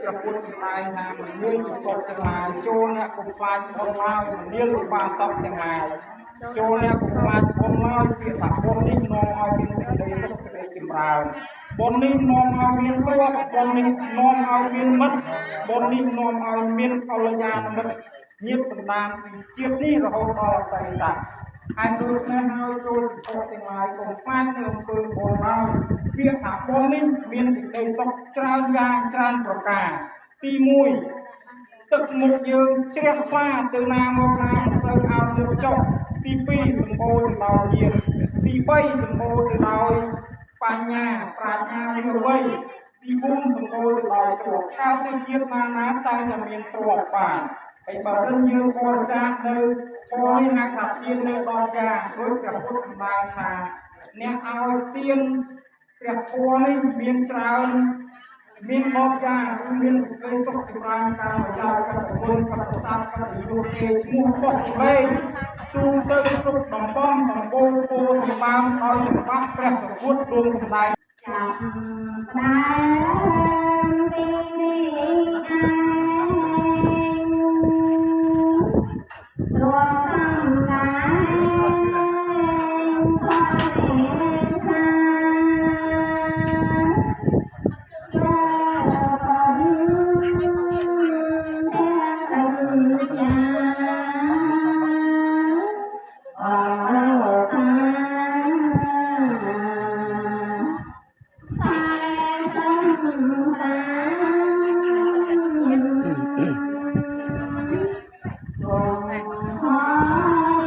ប្រពុតស្ដាយណាមិនមានប្រកបទាំងឡាយចូលអ្នកកុំខ្លាចអនឡើយមិនមានឧបាសកទាំងឡាយចូលអ្នកកុំខ្លាចអនឡើយពាក្យថាបុណ្យនេះនាំឲ្យមានសេចក្តីសុខសេចក្តីចម្រើនបុណ្យនេះនាំឲ្យមានទ្រព្យបុណ្យនេះនាំឲ្យមានមិត្តបុណ្យនេះនាំឲ្យមានកល្យាណមិត្តញាតិសន្តានពីជាតិនេះរហូតដល់អតីតហើយដូច្នេះហើយចូលប្រកបទាំងឡាយកុំខ្លាចនៅអំពើបុណ្យឡើយពាក្យថាបុណ្យនេះមានសេចក្តីសុខច្រើនយ៉ាងច្រើនប្រការទី1ទឹកមុខយើងជ្រះថ្លាទៅណាមកណាទៅឲ្យលើកចុះទី2សម្បូរទៅដោយញាតិទី3សម្បូរទៅដោយបញ្ញាប្រាជ្ញាវិវ័យទី4សម្បូរទៅដោយទ្រព្យកើតទៅជាតិណាតែតែមានទ្រព្យបានហើយបើសិនយើងបរិច្ចាគនៅផលនេះហៅថាទាននៅដល់យ៉ាងដូចព្រះពុទ្ធសម្ដែងថាអ្នកឲ្យទានព្រះធម៌នេះមានច្រើនមានបបចាគឺមានសេចក្តីសុខចម្រើនតាមប្រយោជន៍កតគុណកតសាស្ត្រកតយុទ្ធគេឈ្មោះបោះលេងទូទៅគ្រប់តំបន់សម្បូរគោសម្បើមដោយសម្បត្តិព្រះសពុទ្ធទ្រង់សម្ដែងចាប់ដើមទីនេះឯងរំសំដែងផលនេះថាHãy subscribe cho kênh Ghiền Mì Gõ để không bỏ lỡ